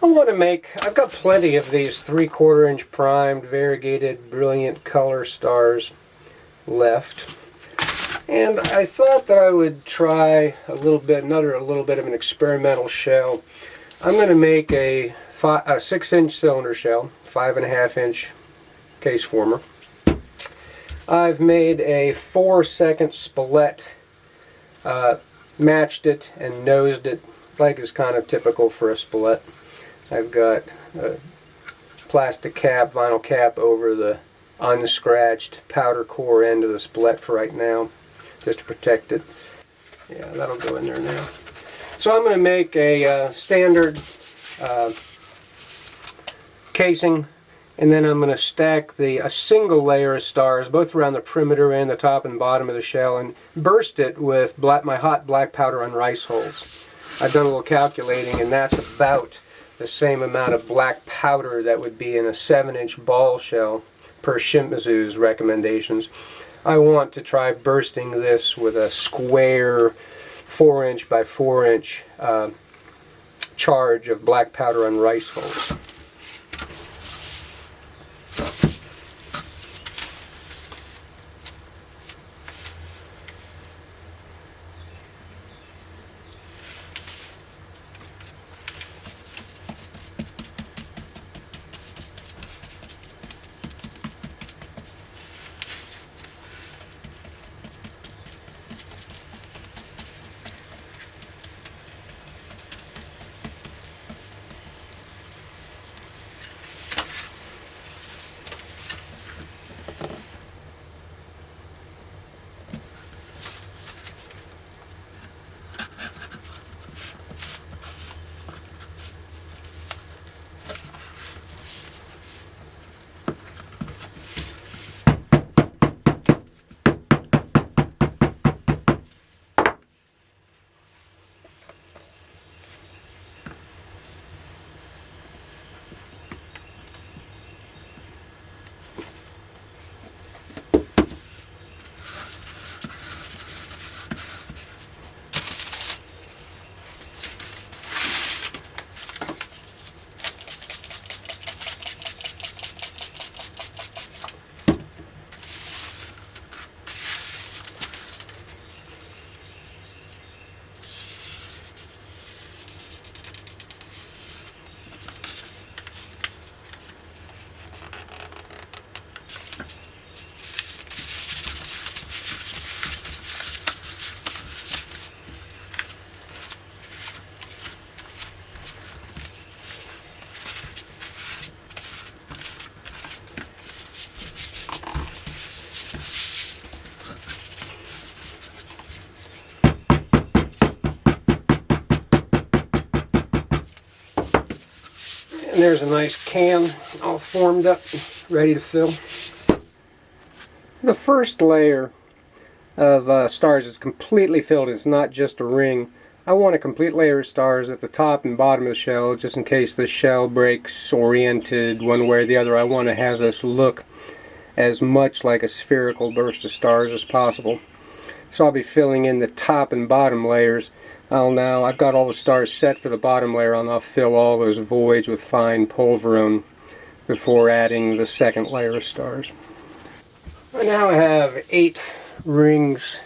I've got plenty of these 3/4 inch primed, variegated, brilliant color stars left. And I thought that I would try a little bit of an experimental shell. I'm going to make a 6-inch cylinder shell, 5.5 inch case former. I've made a 4-second spilette, matched it and nosed it like is kind of typical for a spilette. I've got a plastic cap, vinyl cap over the unscratched powder core end of the spilette for right now, just to protect it. Yeah, that'll go in there now. So I'm going to make a standard casing, and then I'm going to stack a single layer of stars both around the perimeter and the top and bottom of the shell, and burst it with my hot black powder on rice hulls. I've done a little calculating, and that's about the same amount of black powder that would be in a 7-inch ball shell per Shimizu's recommendations. I want to try bursting this with a square 4-inch by 4-inch charge of black powder on rice hulls. And there's a nice can all formed up, ready to fill. The first layer of stars is completely filled. It's not just a ring. I want a complete layer of stars at the top and bottom of the shell, just in case the shell breaks oriented one way or the other. I want to have this look as much like a spherical burst of stars as possible. So I'll be filling in the top and bottom layers. I've got all the stars set for the bottom layer, and I'll fill all those voids with fine pulverone before adding the second layer of stars. I now have 8 rings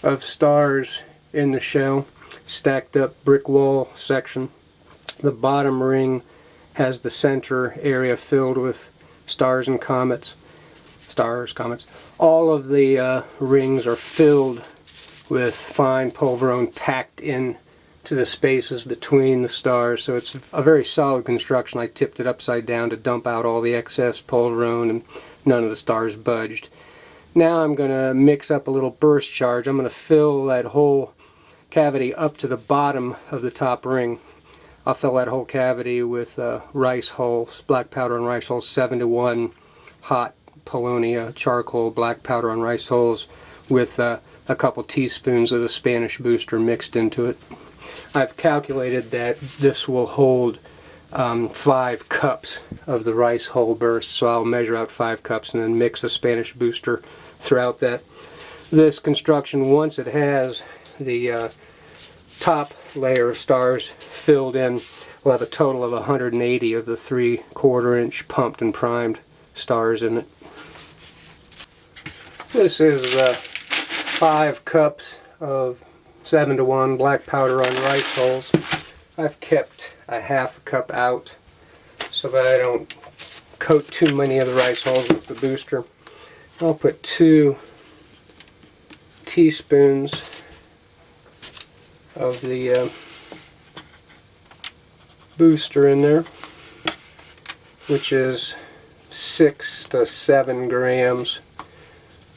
of stars in the shell, stacked up brick wall section. The bottom ring has the center area filled with stars and comets. All of the rings are filled with fine pulverone packed in to the spaces between the stars, so it's a very solid construction. I tipped it upside down to dump out all the excess pulverone, and none of the stars budged. Now I'm going to mix up a little burst charge. I'm going to fill that whole cavity up to the bottom of the top ring. I'll fill that whole cavity with rice hulls, black powder on rice hulls, 7-to-1 hot Polonia charcoal black powder on rice hulls with a couple teaspoons of the Spanish booster mixed into it. I've calculated that this will hold 5 cups of the rice hull burst, so I'll measure out 5 cups and then mix the Spanish booster throughout that. This construction, once it has the top layer of stars filled in, We'll have a total of 180 of the 3/4 inch pumped and primed stars in it. This is 5 cups of 7-to-1 black powder on rice hulls. I've kept a ½ cup out so that I don't coat too many of the rice hulls with the booster. I'll put 2 teaspoons of the booster in there, which is 6 to 7 grams.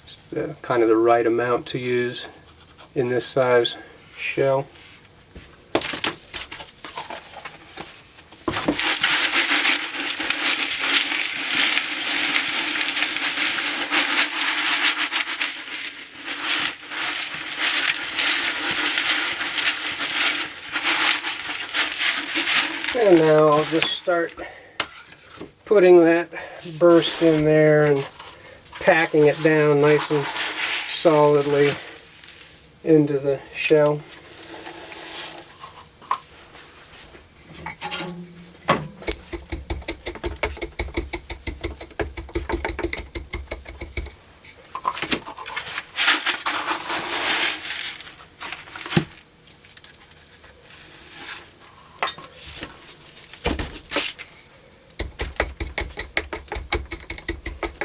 It's kind of the right amount to use in this size shell. And now I'll just start putting that burst in there and packing it down nice and solidly into the shell.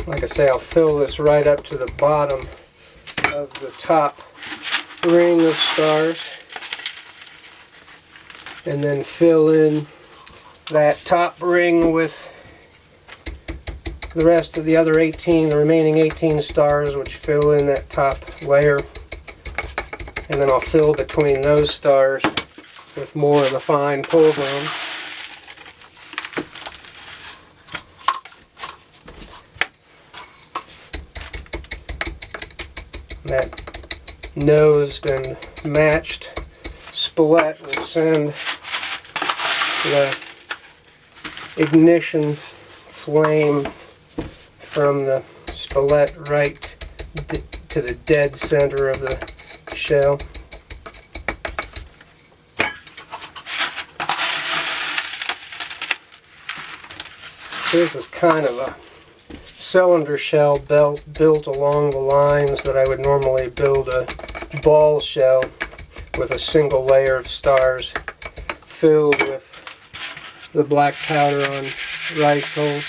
Like I say, I'll fill this right up to the bottom of the top ring of stars, and then fill in that top ring with the rest of the other 18, the remaining 18 stars, which fill in that top layer. And then I'll fill between those stars with more of the fine pulverum. That nosed and matched spillette will send the ignition flame from the spillette right to the dead center of the shell. This is kind of a cylinder shell built along the lines that I would normally build a ball shell, with a single layer of stars filled with the black powder on rice hulls.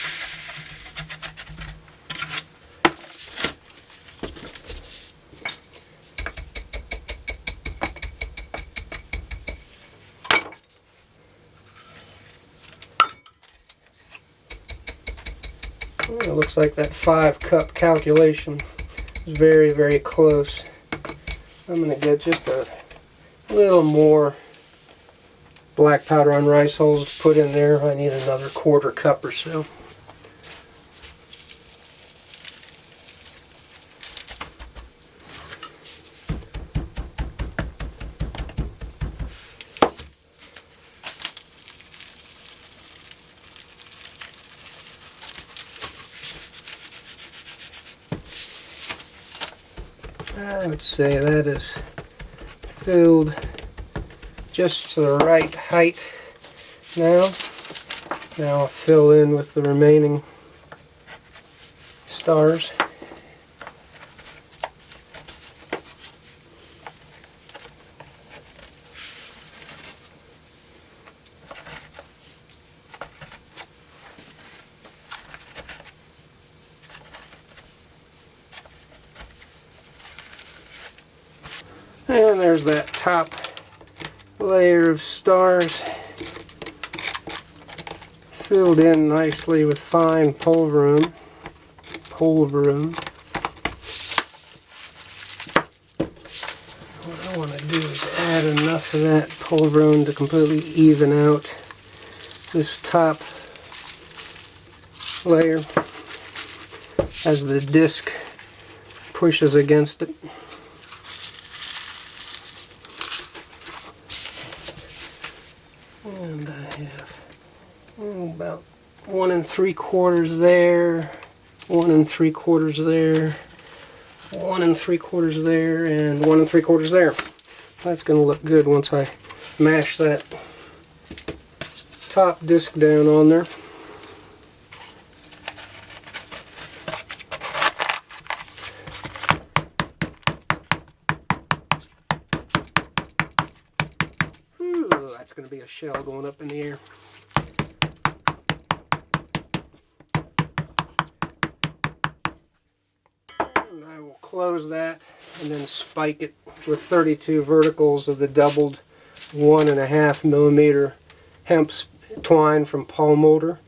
It looks like that 5-cup calculation is very, very close. I'm going to get just a little more black powder on rice hulls to put in there. I need another 1/4 cup or so. I would say that is filled just to the right height now. Now I'll fill in with the remaining stars. And there's that top layer of stars filled in nicely with fine pulverum. What I want to do is add enough of that pulverum to completely even out this top layer as the disc pushes against it. And I have about 1 3/4 there, 1 3/4 there, 1 3/4 there, and 1 3/4 there. That's going to look good once I mash that top disc down on there. Ooh, that's going to be a shell going up in the air. And I will close that and then spike it with 32 verticals of the doubled 1.5 millimeter hemp twine from Paul Mulder.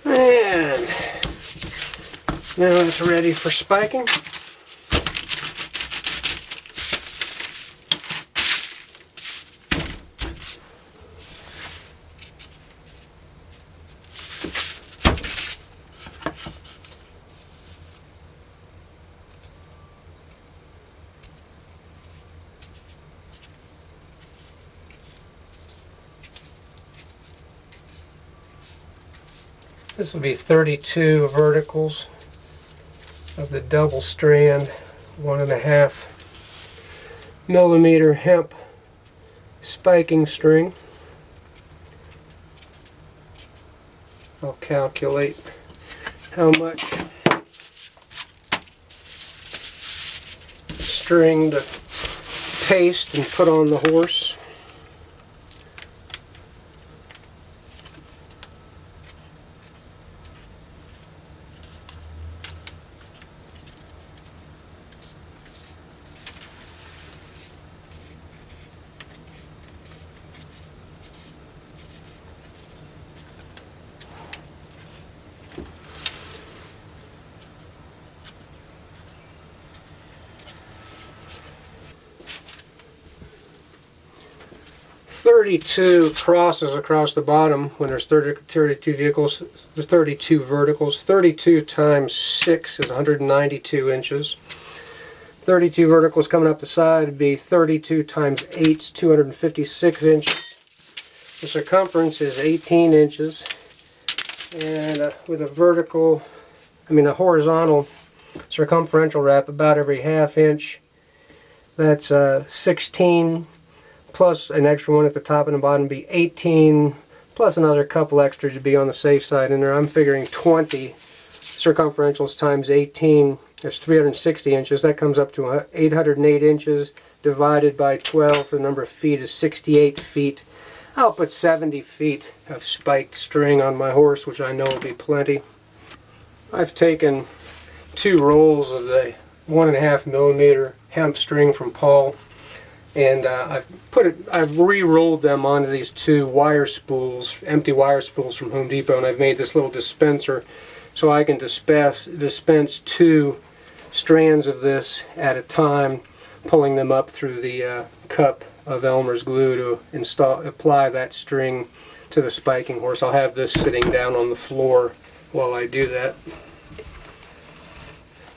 And now it's ready for spiking. This will be 32 verticals of the double strand 1.5 millimeter hemp spiking string. I'll calculate how much string to paste and put on the horse. "32 crosses across the bottom when there's 32 vehicles, there's 32 verticals. 32 times 6 is 192 inches. 32 verticals coming up the side would be 32 times 8 is 256 inches. The circumference is 18 inches. And with a a horizontal circumferential wrap about every 1/2 inch, that's 16 plus an extra one at the top and the bottom, be 18, plus another couple extras to be on the safe side in there. I'm figuring 20 circumferentials times 18 is 360 inches. That comes up to 808 inches divided by 12. The number of feet is 68 feet. I'll put 70 feet of spiked string on my horse, which I know will be plenty. I've taken 2 rolls of the 1.5 millimeter hemp string from Paul, and I've re-rolled them onto these 2 wire spools, empty wire spools from Home Depot, and I've made this little dispenser so I can dispense 2 strands of this at a time, pulling them up through the cup of Elmer's glue to apply that string to the spiking horse. I'll have this sitting down on the floor while I do that.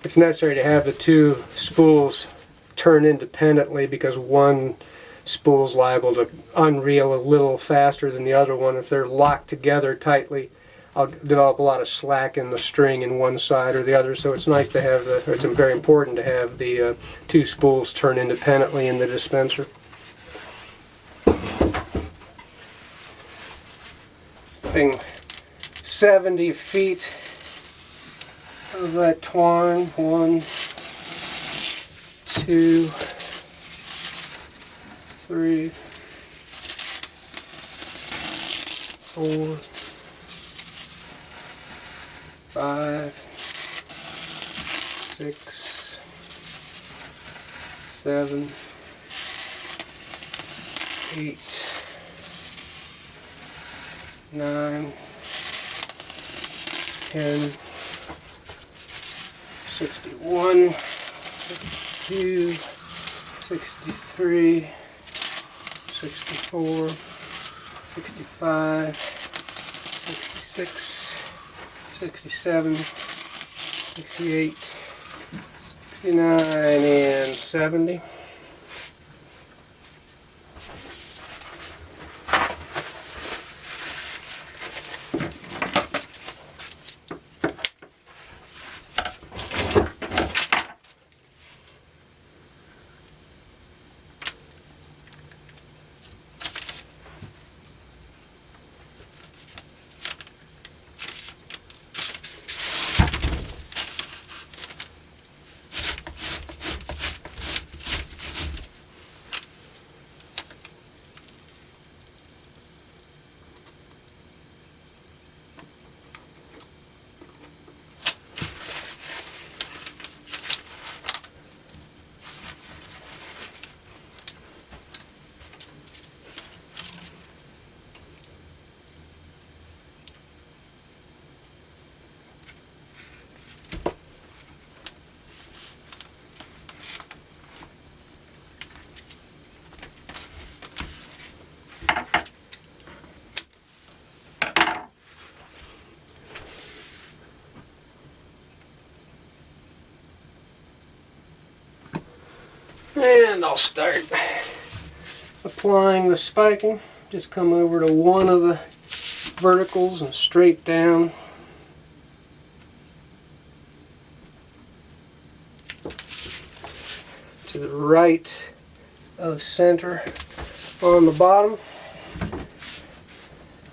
It's necessary to have the 2 spools turn independently because one spool's liable to unreel a little faster than the other one. If they're locked together tightly, I'll develop a lot of slack in the string in one side or the other, so it's nice to have it's very important to have the 2 spools turn independently in the dispenser. 70 feet of that twine. 1, 2, 3, 4, 5, 6, 7, 8, 9, 10, 61, 62, 63, 64, 65, 66, 67, 68, 69, and 70. And I'll start applying the spiking. Just come over to one of the verticals and straight down. To the right of center on the bottom.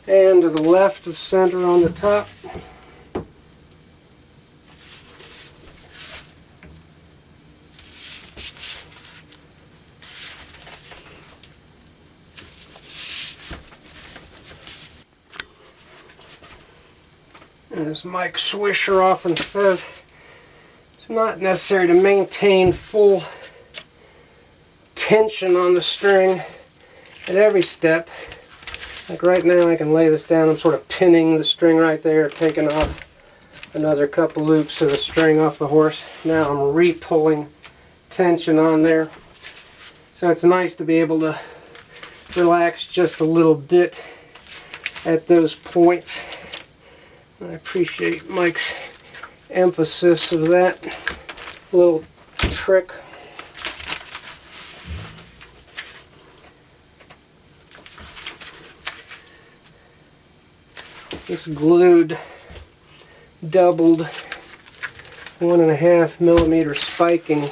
And to the left of center on the top. As Mike Swisher often says, it's not necessary to maintain full tension on the string at every step. Like right now I can lay this down, I'm sort of pinning the string right there, taking off another couple loops of the string off the horse. Now I'm re-pulling tension on there. So it's nice to be able to relax just a little bit at those points. I appreciate Mike's emphasis of that little trick. This glued, doubled 1.5 millimeter spiking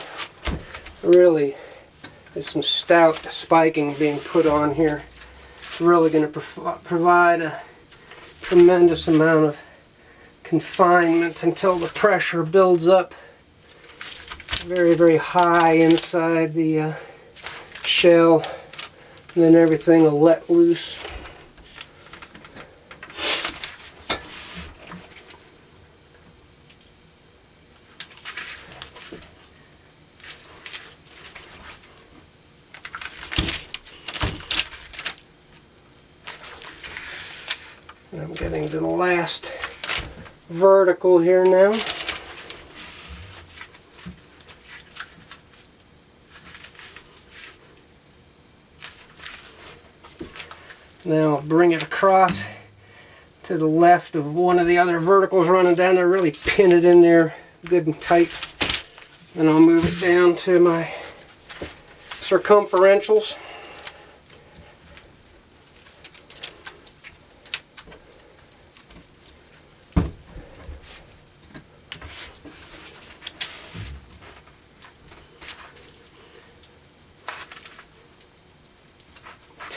really There's some stout spiking being put on here. It's really going to provide a tremendous amount of confinement until the pressure builds up very, very high inside the shell, and then everything will let loose. And I'm getting to the last vertical here now. Now I'll bring it across to the left of one of the other verticals running down there, really pin it in there good and tight. Then I'll move it down to my circumferentials.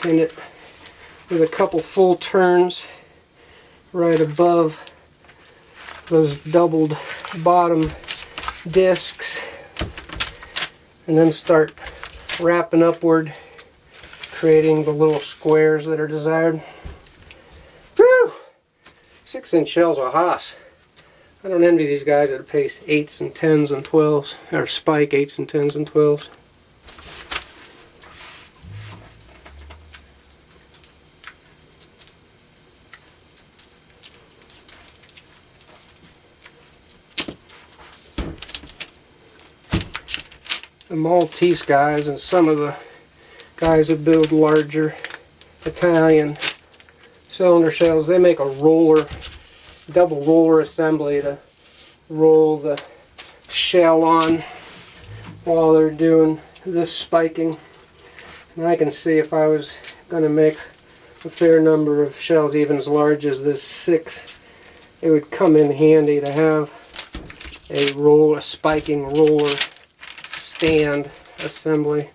Pin it with a couple full turns right above those doubled bottom discs, and then start wrapping upward, creating the little squares that are desired. Whew! 6-inch shells are Haas. I don't envy these guys that paste 8s and 10s and 12s, or spike 8s and 10s and 12s. The Maltese guys and some of the guys that build larger Italian cylinder shells, they make a roller, double roller assembly to roll the shell on while they're doing this spiking. And I can see if I was going to make a fair number of shells even as large as this 6, it would come in handy to have a spiking roller stand assembly.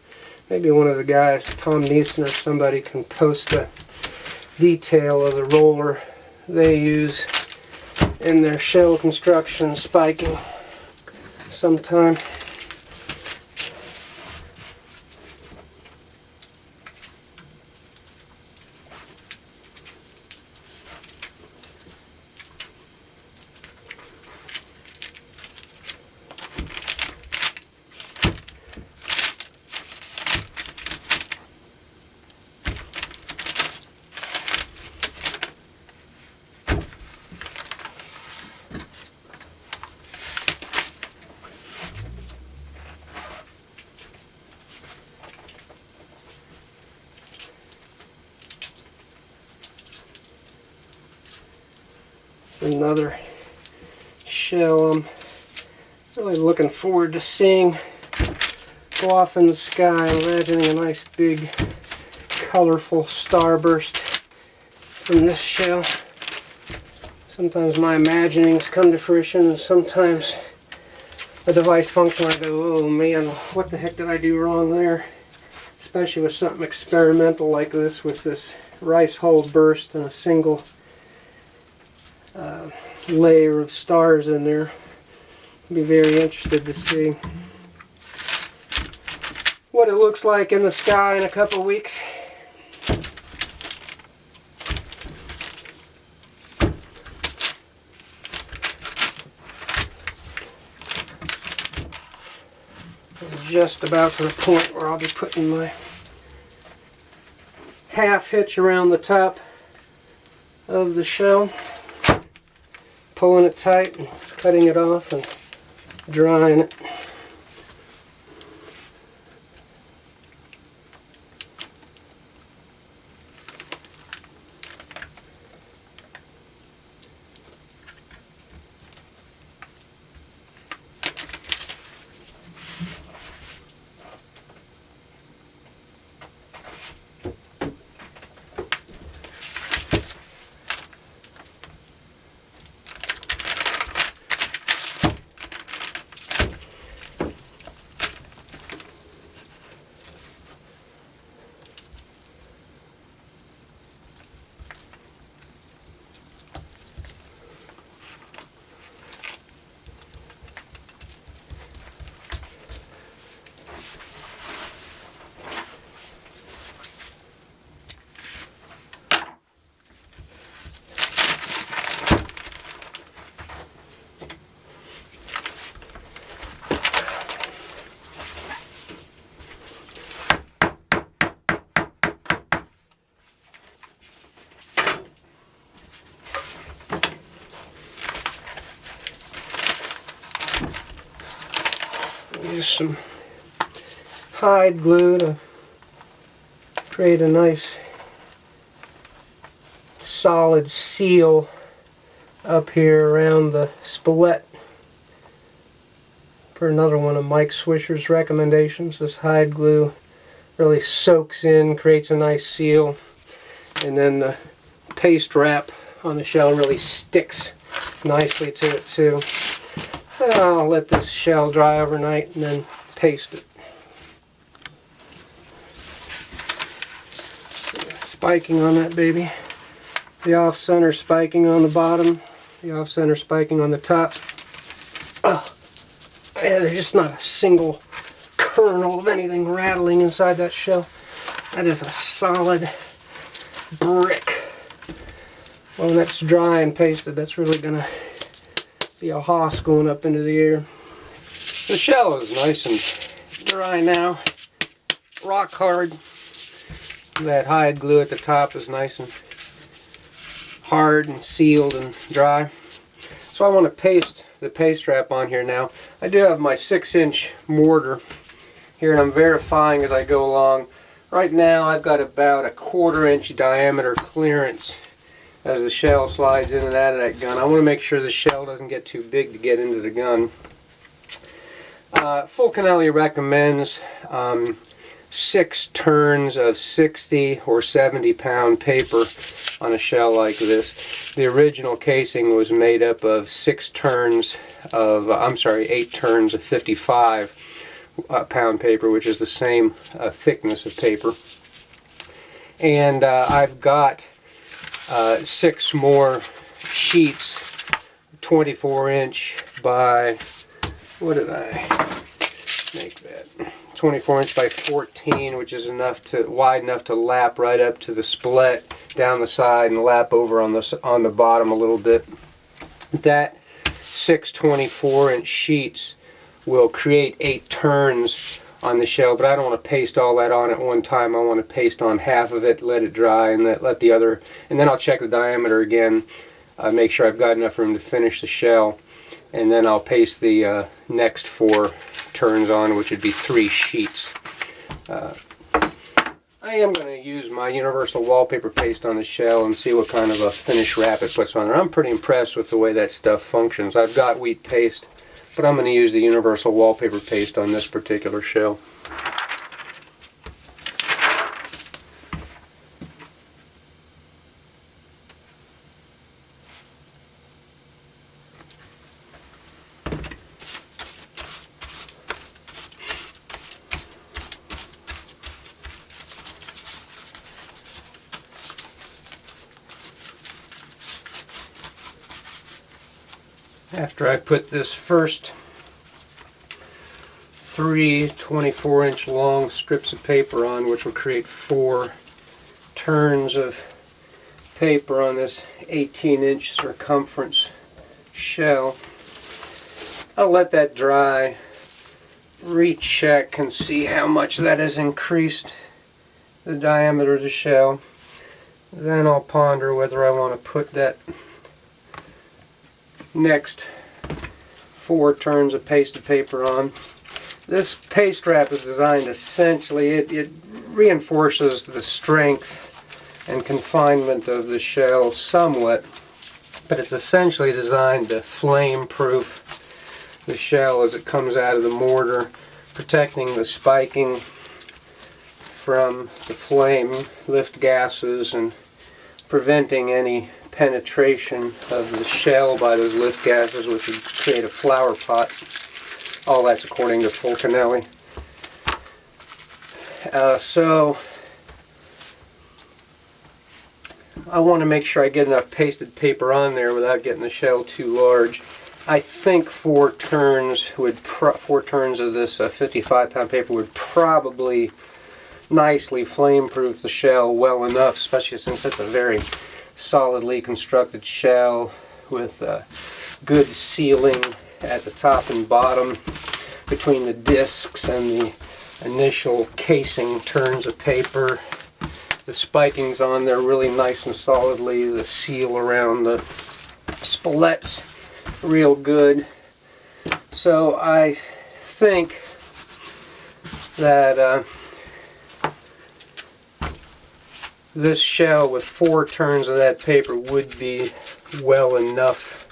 Maybe one of the guys, Tom Neeson or somebody, can post a detail of the roller they use in their shell construction spiking sometime. Another shell I'm really looking forward to seeing go off in the sky. Imagining a nice big colorful starburst from this shell. Sometimes my imaginings come to fruition, and sometimes a device function I go, oh man, what the heck did I do wrong there? Especially with something experimental like this, with this rice hull burst and a single layer of stars in there. Be very interested to see what it looks like in the sky in a couple of weeks. I'm just about to the point where I'll be putting my half hitch around the top of the shell, pulling it tight and cutting it off and drying it. use some hide glue to create a nice solid seal up here around the spolet. For another one of Mike Swisher's recommendations, this hide glue really soaks in, creates a nice seal, and then the paste wrap on the shell really sticks nicely to it too. So I'll let this shell dry overnight and then paste it. Spiking on that baby. The off-center spiking on the bottom, the off-center spiking on the top. Oh, yeah, there's just not a single kernel of anything rattling inside that shell. That is a solid brick. Well, when that's dry and pasted, that's really going to be a hoss going up into the air. The shell is nice and dry now. Rock hard. That hide glue at the top is nice and hard and sealed and dry. So I want to paste the paste wrap on here now. I do have my 6-inch mortar here, and I'm verifying as I go along. Right now I've got about a 1/4-inch diameter clearance as the shell slides in and out of that gun. I want to make sure the shell doesn't get too big to get into the gun. Fulcanelli recommends 6 turns of 60 or 70 pound paper on a shell like this. The original casing was made up of 8 turns of 55 pound paper, which is the same thickness of paper. And I've got 6 more sheets, 24-inch by, what did I make that? 24-inch by 14, which is wide enough to lap right up to the split down the side and lap over on the bottom a little bit. That 6 24-inch sheets will create 8 turns on the shell, but I don't want to paste all that on at one time. I want to paste on half of it, let it dry, and let the other, and then I'll check the diameter again, make sure I've got enough room to finish the shell, and then I'll paste the next 4 turns on, which would be 3 sheets. I am going to use my universal wallpaper paste on the shell and see what kind of a finish wrap it puts on there. I'm pretty impressed with the way that stuff functions. I've got wheat paste, but I'm going to use the universal wallpaper paste on this particular shell. After I put this first 3 24-inch long strips of paper on, which will create 4 turns of paper on this 18-inch circumference shell, I'll let that dry, recheck and see how much that has increased the diameter of the shell. Then I'll ponder whether I want to put that next 4 turns of pasted paper on. This paste wrap is designed essentially, it reinforces the strength and confinement of the shell somewhat, but it's essentially designed to flame proof the shell as it comes out of the mortar, protecting the spiking from the flame lift gases and preventing any penetration of the shell by those lift gases, which would create a flower pot. All that's according to Fulcanelli. So I want to make sure I get enough pasted paper on there without getting the shell too large. I think 4 turns of this 55 pound paper would probably nicely flame proof the shell well enough, especially since it's a very solidly constructed shell with good sealing at the top and bottom between the discs and the initial casing turns of paper. The spiking's on there really nice and solidly. The seal around the spolets real good. So I think that this shell with 4 turns of that paper would be well enough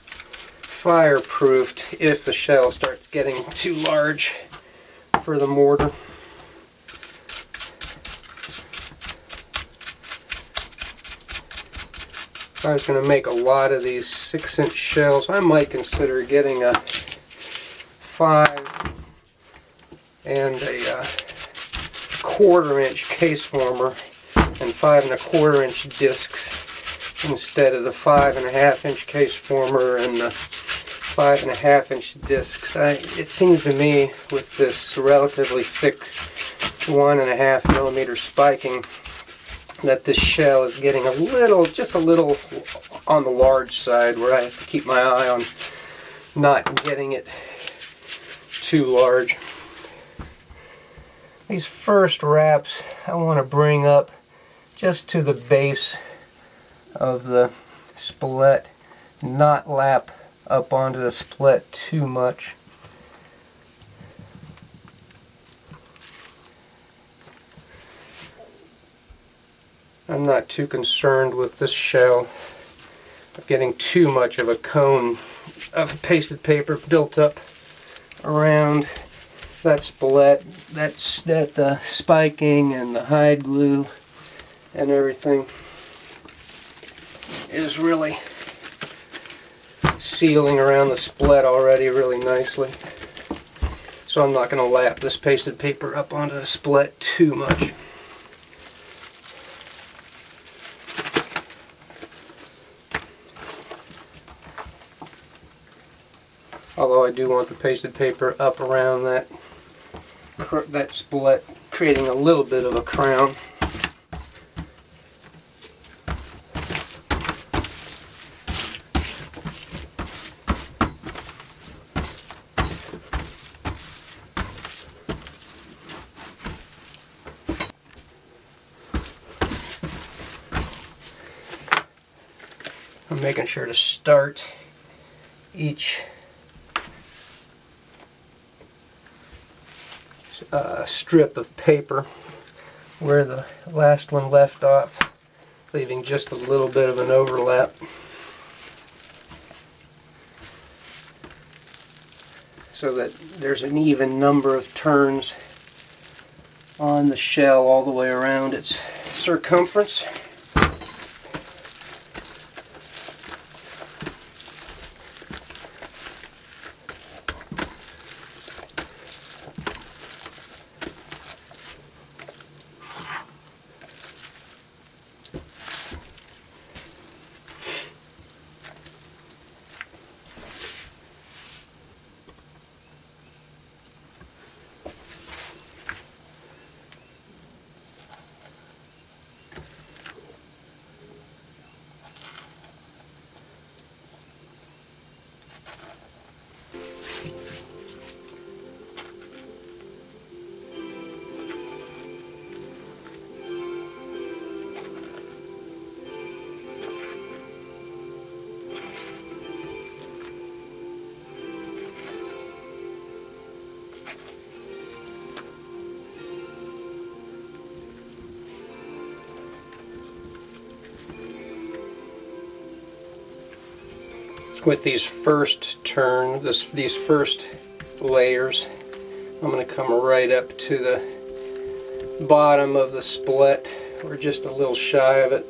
fireproofed if the shell starts getting too large for the mortar. If I was going to make a lot of these 6-inch shells, I might consider getting a 5 and a 1/4-inch case former and 5 1/4-inch discs instead of the 5 1/2-inch case former and the 5 1/2-inch discs. It seems to me with this relatively thick 1.5 millimeter spiking that this shell is getting just a little on the large side, where I have to keep my eye on not getting it too large. These first wraps I want to bring up just to the base of the split, not lap up onto the split too much. I'm not too concerned with this shell getting too much of a cone of pasted paper built up around that split, that spiking and the hide glue and everything is really sealing around the split already really nicely. So I'm not going to lap this pasted paper up onto the split too much. Although I do want the pasted paper up around that split, creating a little bit of a crown. I'm making sure to start each strip of paper where the last one left off, leaving just a little bit of an overlap. So that there's an even number of turns on the shell all the way around its circumference. With these first these first layers, I'm going to come right up to the bottom of the split, or just a little shy of it.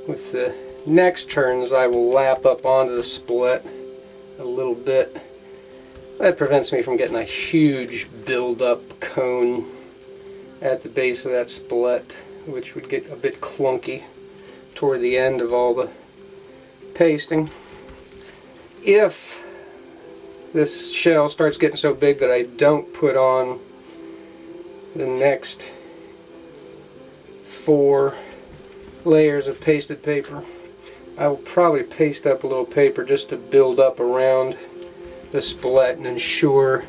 With the next turns, I will lap up onto the split a little bit. That prevents me from getting a huge build-up cone at the base of that split, which would get a bit clunky toward the end of all the pasting. If this shell starts getting so big that I don't put on the next 4 layers of pasted paper, I will probably paste up a little paper just to build up around the split and ensure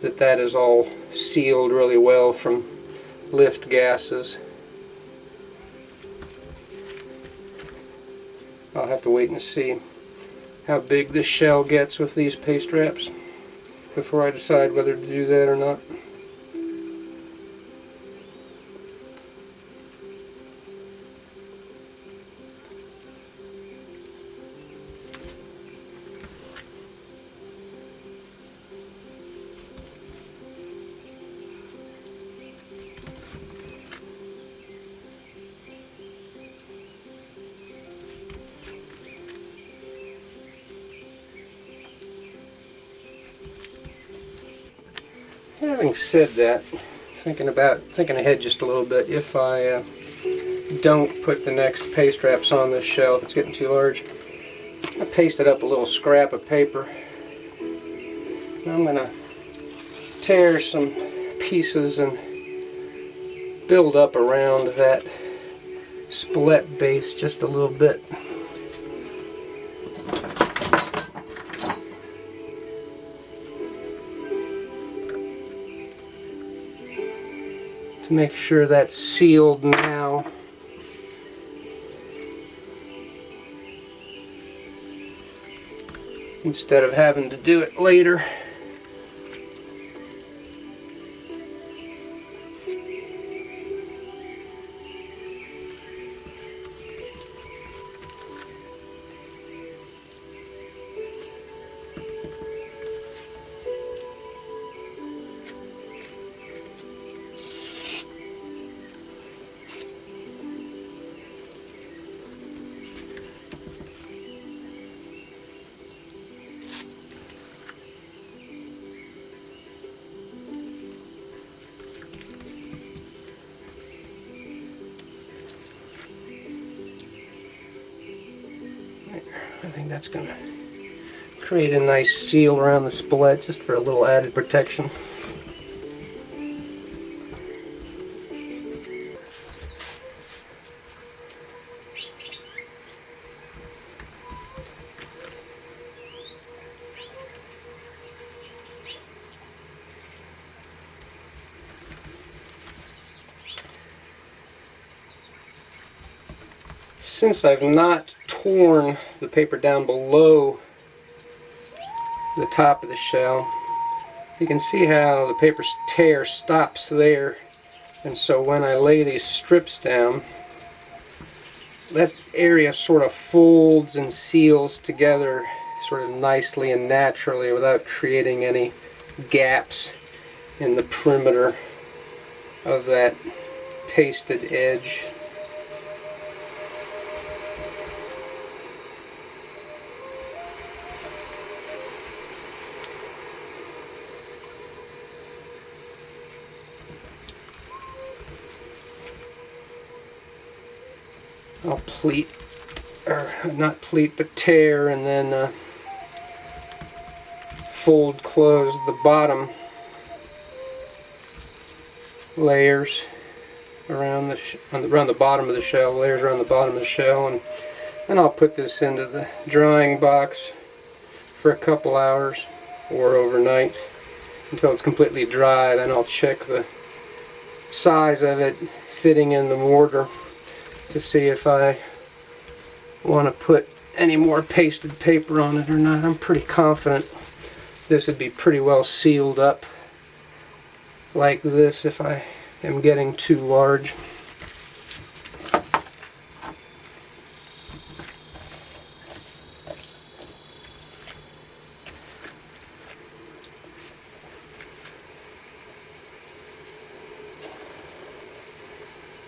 that that is all sealed really well from lift gases. I'll have to wait and see how big this shell gets with these paste wraps before I decide whether to do that or not. Having said that, thinking ahead just a little bit, if I don't put the next paste wraps on this shell, if it's getting too large, I pasted up a little scrap of paper. I'm going to tear some pieces and build up around that split base just a little bit. To make sure that's sealed now. Instead of having to do it later. I think that's going to create a nice seal around the split just for a little added protection. Since I've not torn the paper down below the top of the shell, you can see how the paper tear stops there, and so when I lay these strips down, that area sort of folds and seals together sort of nicely and naturally without creating any gaps in the perimeter of that pasted edge. I'll pleat, or not pleat, but tear, and then fold close the bottom layers around the bottom of the shell, layers around the bottom of the shell, and then I'll put this into the drying box for a couple hours or overnight until it's completely dry. Then I'll check the size of it fitting in the mortar to see if I want to put any more pasted paper on it or not. I'm pretty confident this would be pretty well sealed up like this if I am getting too large.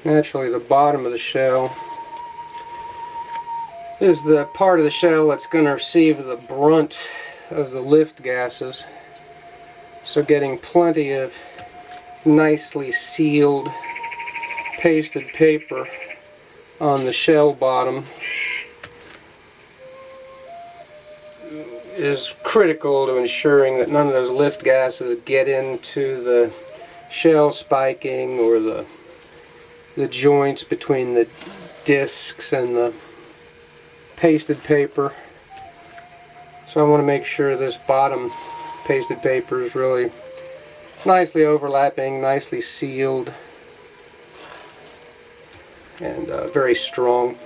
Naturally, the bottom of the shell is the part of the shell that's going to receive the brunt of the lift gases. So getting plenty of nicely sealed pasted paper on the shell bottom is critical to ensuring that none of those lift gases get into the shell spiking or the joints between the discs and the pasted paper. So I want to make sure this bottom pasted paper is really nicely overlapping, nicely sealed, and very strong.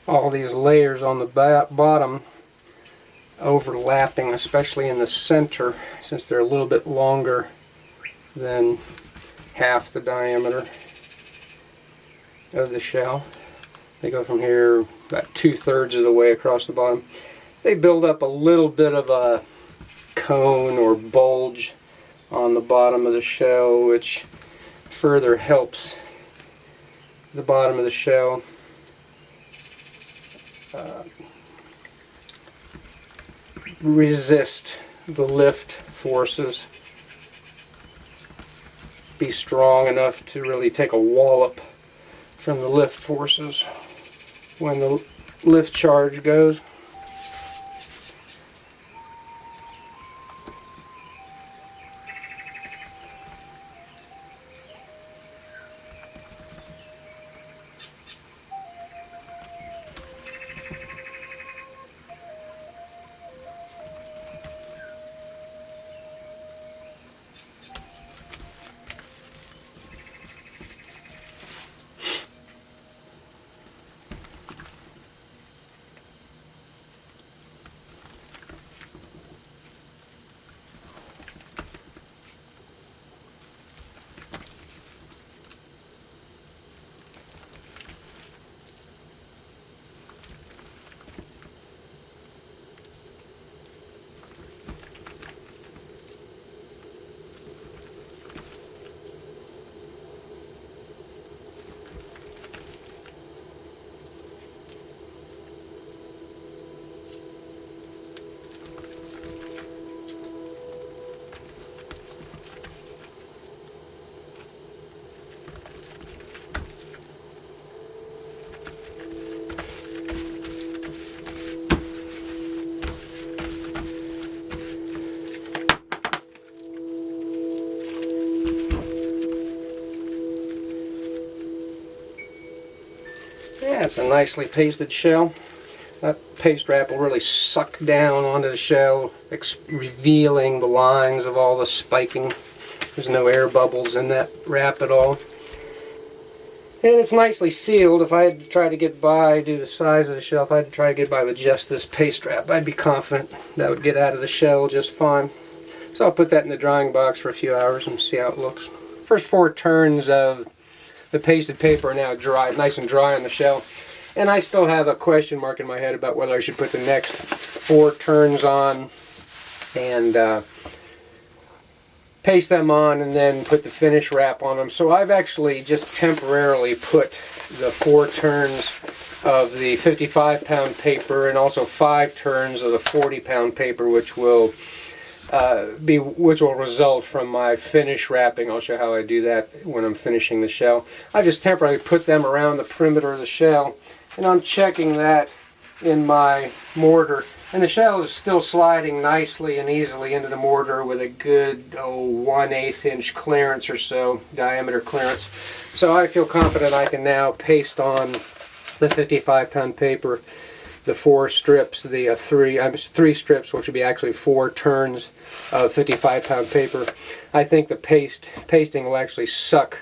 all these layers on the bottom overlapping, especially in the center, since they're a little bit longer than half the diameter of the shell. They go from here about 2/3 of the way across the bottom. They build up a little bit of a cone or bulge on the bottom of the shell, which further helps the bottom of the shell resist the lift forces, be strong enough to really take a wallop from the lift forces when the lift charge goes. Yeah, it's a nicely pasted shell. That paste wrap will really suck down onto the shell, revealing the lines of all the spiking. There's no air bubbles in that wrap at all. And it's nicely sealed. If I had to try to get by, due to the size of the shell, if I had to try to get by with just this paste wrap, I'd be confident that would get out of the shell just fine. So I'll put that in the drying box for a few hours and see how it looks. First 4 turns of the pasted paper are now dry, nice and dry on the shell. And I still have a question mark in my head about whether I should put the next 4 turns on and paste them on and then put the finish wrap on them. So I've actually just temporarily put the 4 turns of the 55-pound paper and also 5 turns of the 40-pound paper, which will result from my finish wrapping. I'll show how I do that when I'm finishing the shell. I just temporarily put them around the perimeter of the shell, and I'm checking that in my mortar. And the shell is still sliding nicely and easily into the mortar with a good 1/8 inch clearance or so, diameter clearance. So I feel confident I can now paste on the 55-pound paper the 4 strips, the 3 strips, which would be actually 4 turns of 55-pound paper. I think the pasting will actually suck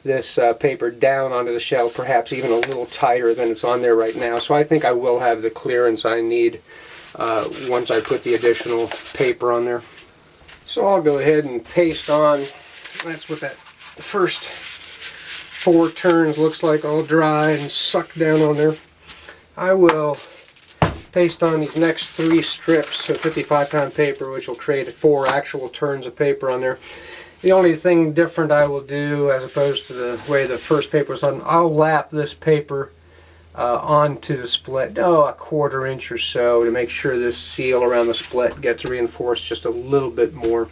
this paper down onto the shell, perhaps even a little tighter than it's on there right now. So I think I will have the clearance I need once I put the additional paper on there. So I'll go ahead and paste on. That's what that first 4 turns looks like, all dry and sucked down on there. I will paste on these next 3 strips of 55-pound paper, which will create 4 actual turns of paper on there. The only thing different I will do, as opposed to the way the first paper was done, I'll lap this paper onto the split, a 1/4 inch or so, to make sure this seal around the split gets reinforced just a little bit more.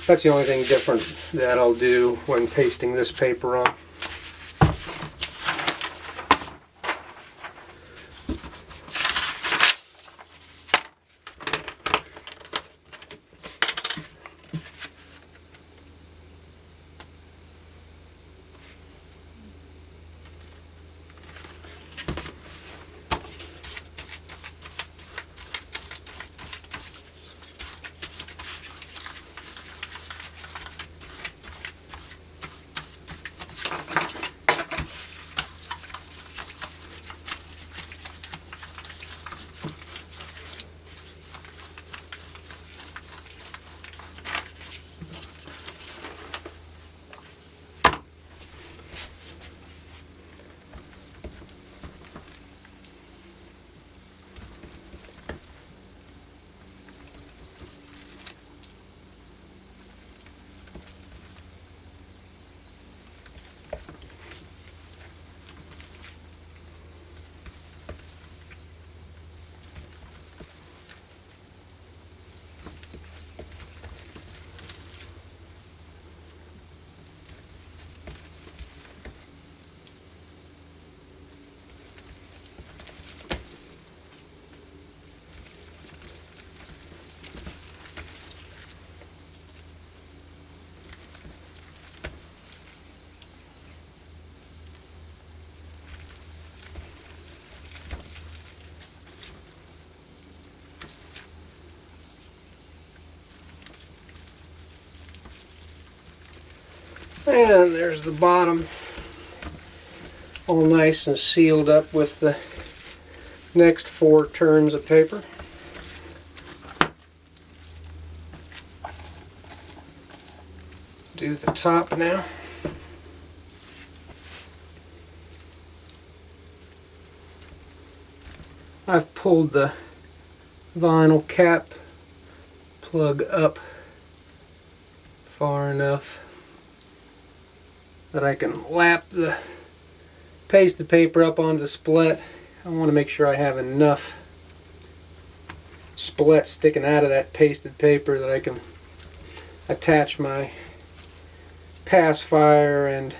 That's the only thing different that I'll do when pasting this paper on. And there's the bottom, all nice and sealed up with the next 4 turns of paper. Do the top now. I've pulled the vinyl cap plug up far enough that I can lap the pasted paper up onto the splet. I want to make sure I have enough splet sticking out of that pasted paper that I can attach my pacifier and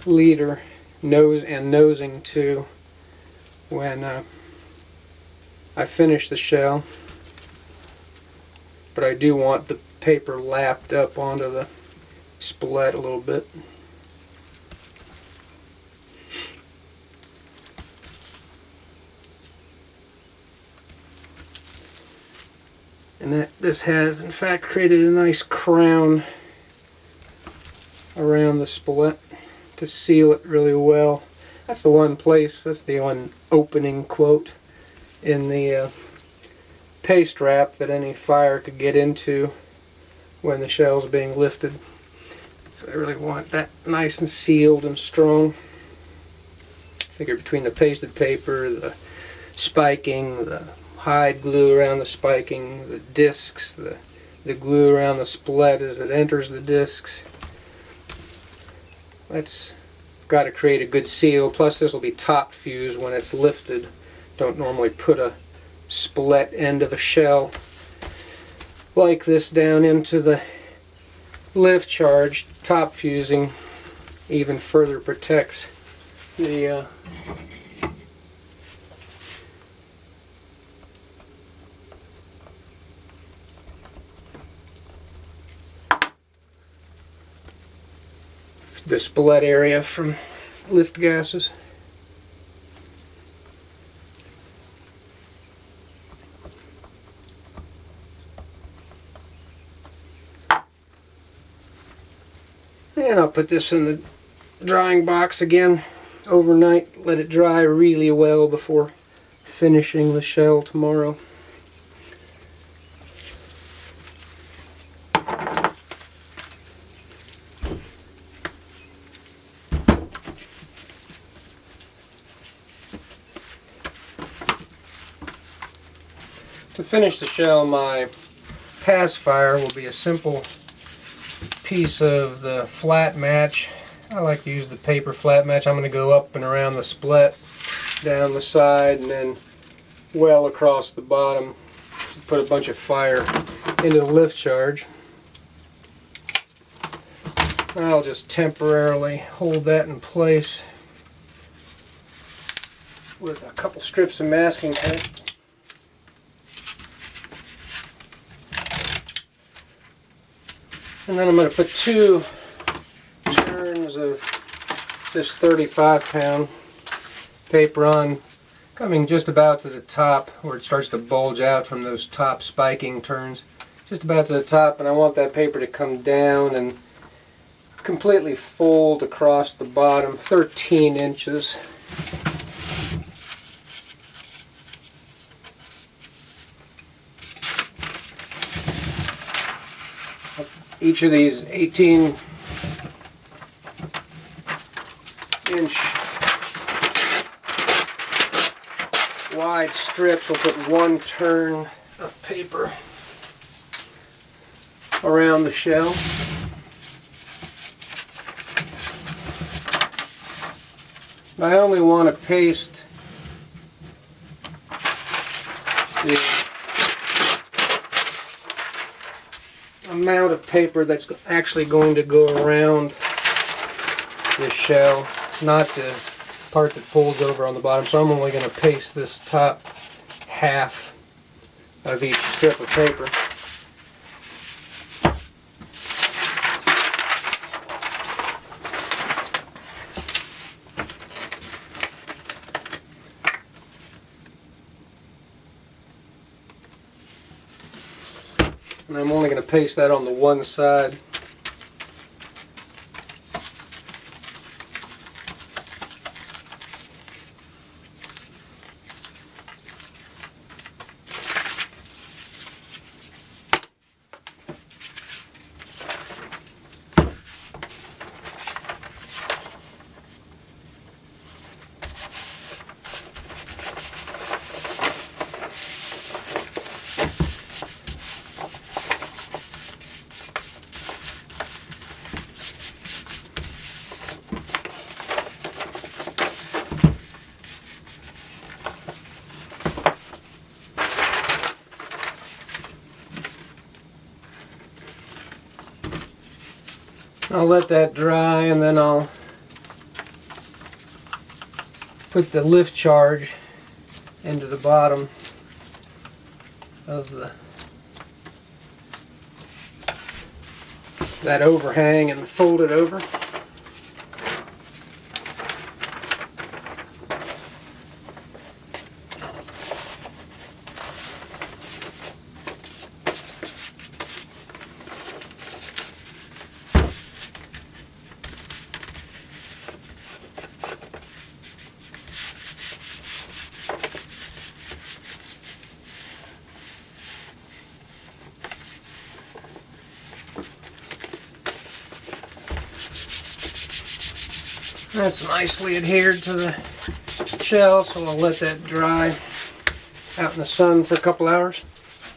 leader nosing to when I finish the shell. But I do want the paper lapped up onto the splet a little bit. And this has in fact created a nice crown around the splet to seal it really well. That's the one place, that's the one opening quote in the paste wrap that any fire could get into when the shell's being lifted. So I really want that nice and sealed and strong. Figure between the pasted paper, the spiking, the hide glue around the spiking, the discs, the glue around the splet as it enters the discs. That's got to create a good seal. Plus this will be top fused when it's lifted. Don't normally put a splet end of a shell like this down into the lift charge. Top fusing even further protects the splet area from lift gases. And I'll put this in the drying box again overnight, let it dry really well before finishing the shell tomorrow. To finish the shell, my pacifier will be a simple piece of the flat match. I like to use the paper flat match. I'm going to go up and around the splet, down the side, and then well across the bottom to put a bunch of fire into the lift charge. I'll just temporarily hold that in place with a couple strips of masking tape. And then I'm going to put 2 turns of this 35-pound paper on, coming just about to the top where it starts to bulge out from those top spiking turns. Just about to the top, and I want that paper to come down and completely fold across the bottom, 13 inches. Each of these 18-inch wide strips will put 1 turn of paper around the shell. I only want to paste the amount of paper that's actually going to go around the shell, not the part that folds over on the bottom. So I'm only going to paste this top half of each strip of paper. And I'm only going to paste that on the one side. I'll let that dry, and then I'll put the lift charge into the bottom of that overhang and fold it over. That's nicely adhered to the shell, so I'll let that dry out in the sun for a couple hours.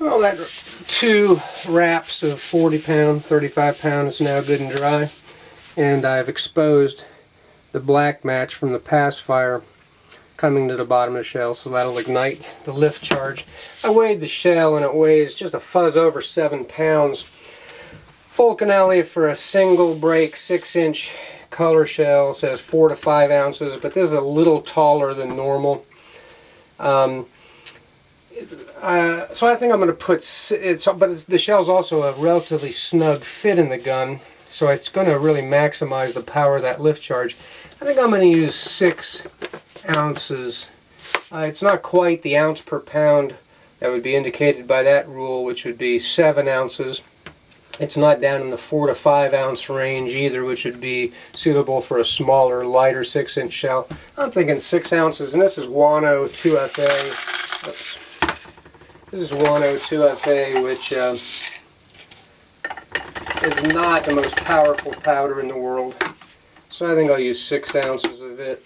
Well, that 2 wraps of 40 pound, 35 pound is now good and dry, and I've exposed the black match from the pass fire coming to the bottom of the shell, so that'll ignite the lift charge. I weighed the shell and it weighs just a fuzz over 7 pounds. Fulcanelli for a single break 6-inch color shell says 4 to 5 ounces, but this is a little taller than normal. So I think I'm going to put but the shell's also a relatively snug fit in the gun, so it's going to really maximize the power of that lift charge. I think I'm going to use 6 ounces. It's not quite the ounce per pound that would be indicated by that rule, which would be 7 ounces. It's not down in the 4 to 5 ounce range either, which would be suitable for a smaller, lighter 6-inch shell. I'm thinking 6 ounces, and this is Wano 2FA. Oops. This is Wano 2FA, which is not the most powerful powder in the world. So I think I'll use 6 ounces of it.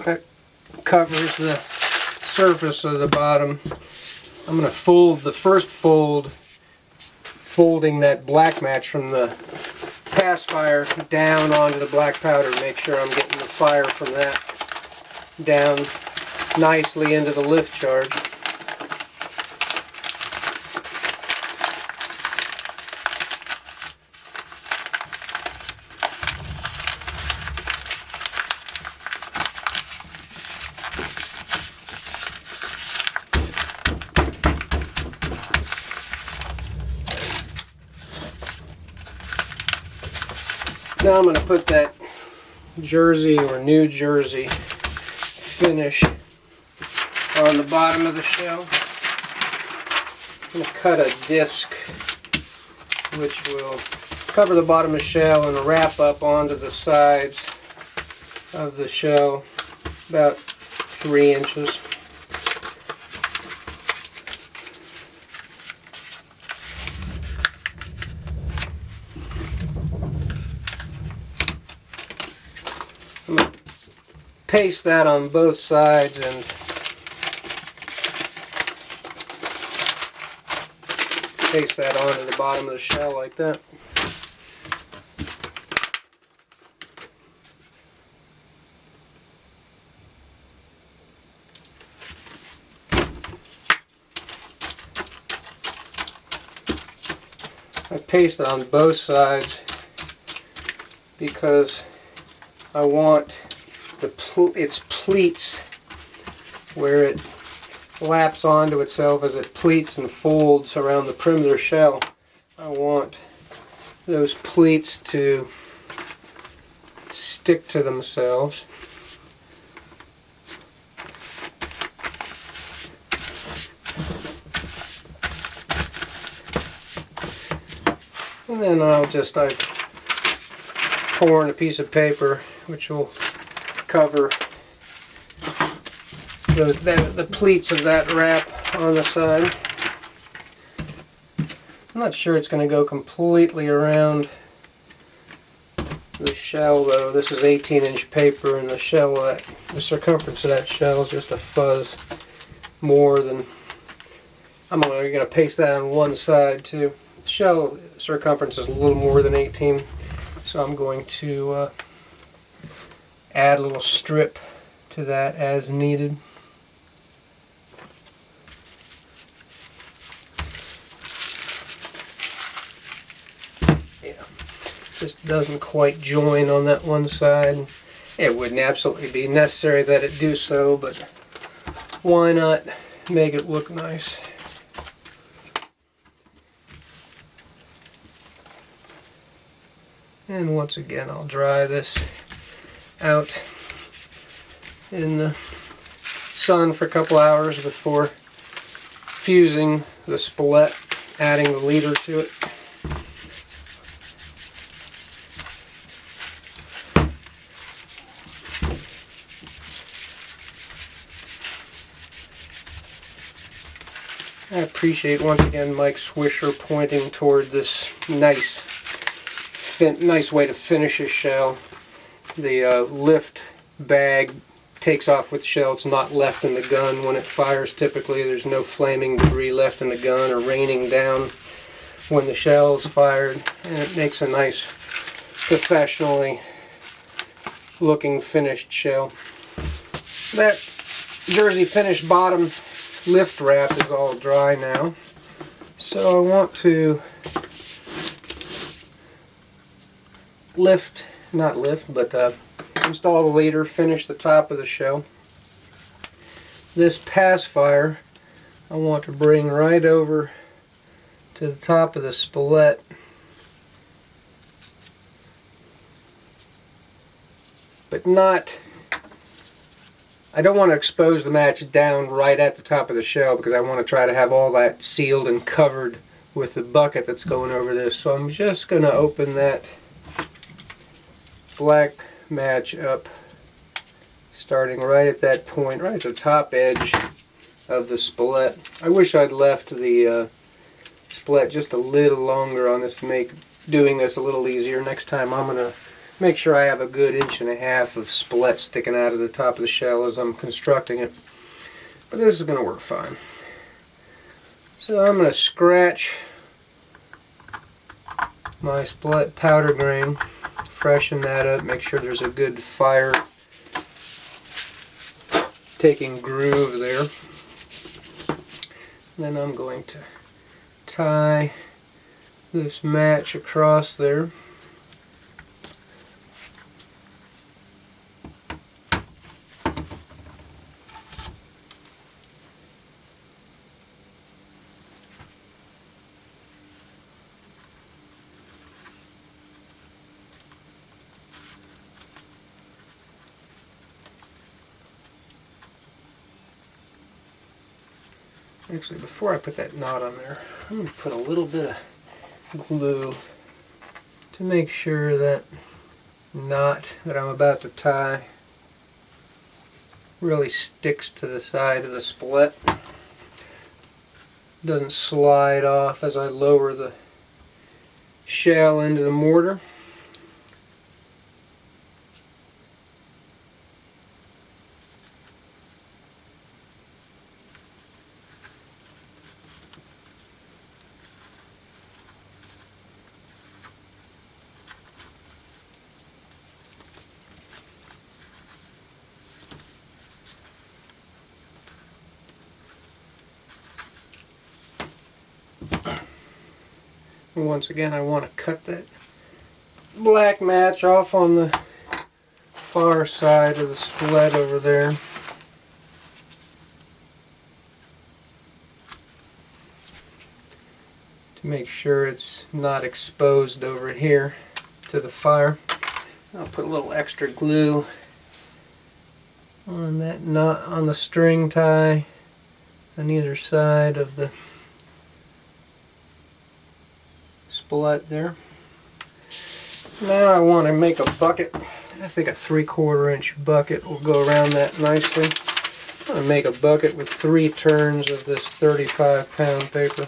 That covers the surface of the bottom. I'm going to fold the first fold, folding that black match from the pass fire down onto the black powder. Make sure I'm getting the fire from that down nicely into the lift charge. Now I'm going to put that Jersey or New Jersey finish on the bottom of the shell. I'm going to cut a disc which will cover the bottom of the shell and wrap up onto the sides of the shell about 3 inches. I'm going to paste that on both sides and paste that onto the bottom of the shell like that. I paste it on both sides because I want its pleats, where it laps onto itself as it pleats and folds around the perimeter shell. I want those pleats to stick to themselves. And then I've torn a piece of paper which will cover the pleats of that wrap on the side. I'm not sure it's going to go completely around the shell though. This is 18-inch paper, and the circumference of that shell is just a fuzz more than. I'm only going to paste that on one side too. The shell circumference is a little more than 18, so I'm going to add a little strip to that as needed. Just doesn't quite join on that one side. It wouldn't absolutely be necessary that it do so, but why not make it look nice? And once again, I'll dry this out in the sun for a couple hours before fusing the spilette, adding the leader to it. I appreciate once again Mike Swisher pointing toward this nice way to finish his shell. The lift bag takes off with the shell. It's not left in the gun when it fires. Typically there's no flaming debris left in the gun or raining down when the shell is fired, and it makes a nice professionally looking finished shell. That jersey finish bottom lift wrap is all dry now, so I want to install the leader, finish the top of the shell. This pass fire I want to bring right over to the top of the spilette, but I don't want to expose the match down right at the top of the shell, because I want to try to have all that sealed and covered with the bucket that's going over this. So I'm just going to open that black match up, starting right at that point, right at the top edge of the spilette. I wish I'd left the spilette just a little longer on this to make doing this a little easier. Next time I'm going to make sure I have a good 1.5 inch of spilette sticking out of the top of the shell as I'm constructing it. But this is going to work fine. So I'm going to scratch my spilette powder grain, freshen that up, make sure there's a good fire taking groove there. Then I'm going to tie this match across there. Actually, before I put that knot on there, I'm going to put a little bit of glue to make sure that knot that I'm about to tie really sticks to the side of the spilette. Doesn't slide off as I lower the shell into the mortar. And once again, I want to cut that black match off on the far side of the spilette over there. To make sure it's not exposed over here to the fire. I'll put a little extra glue on that knot on the string tie on either side of the spilette there. Now I want to make a bucket. I think a 3/4 inch bucket will go around that nicely. I'm going to make a bucket with 3 turns of this 35-pound paper.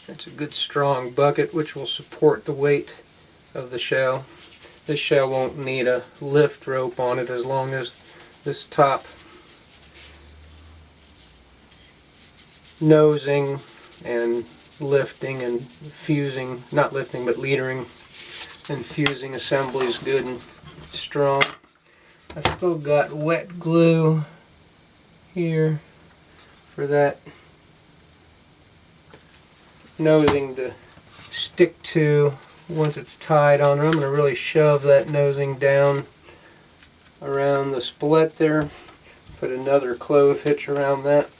It's a good strong bucket which will support the weight of the shell. This shell won't need a lift rope on it as long as this top nosing and lifting and fusing, not lifting but leadering and fusing assembly is good and strong. I've still got wet glue here for that nosing to stick to once it's tied on. I'm going to really shove that nosing down around the split there. Put another clove hitch around that.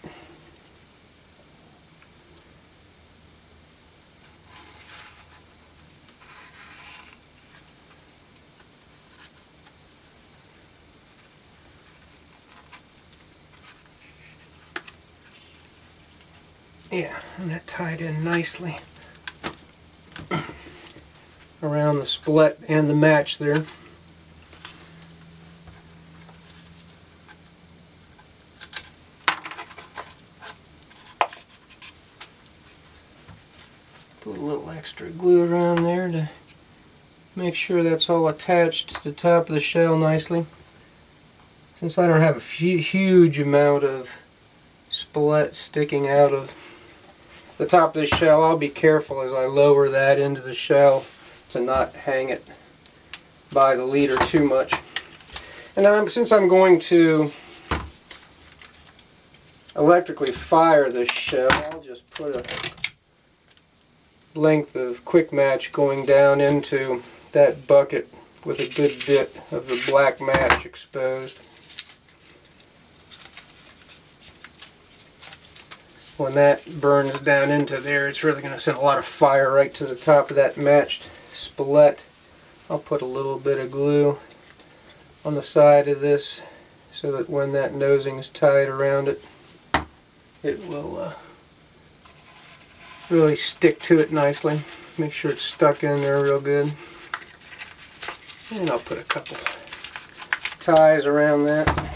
Yeah, and that tied in nicely around the split and the match there. Put a little extra glue around there to make sure that's all attached to the top of the shell nicely. Since I don't have a huge amount of split sticking out of the top of the shell, I'll be careful as I lower that into the shell to not hang it by the leader too much. And then since I'm going to electrically fire this shell, I'll just put a length of quick match going down into that bucket with a good bit of the black match exposed. When that burns down into there, it's really going to send a lot of fire right to the top of that matched split. I'll put a little bit of glue on the side of this so that when that nosing is tied around it, it will really stick to it nicely. Make sure it's stuck in there real good. And I'll put a couple ties around that.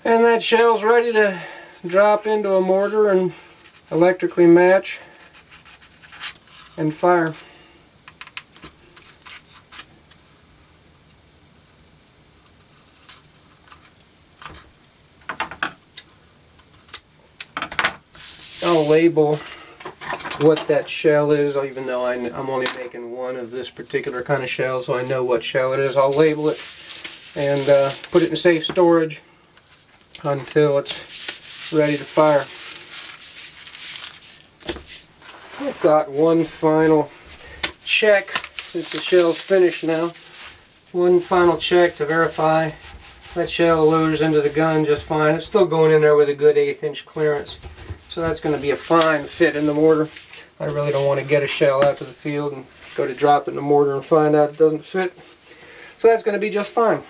And that shell's ready to drop into a mortar and electrically match and fire. I'll label what that shell is, even though I'm only making one of this particular kind of shell, so I know what shell it is. I'll label it and put it in safe storage until it's ready to fire. I've got one final check, since the shell's finished now. One final check to verify that shell loaders into the gun just fine. It's still going in there with a good 1/8 inch clearance, so that's going to be a fine fit in the mortar. I really don't want to get a shell out to the field and go to drop it in the mortar and find out it doesn't fit. So that's going to be just fine.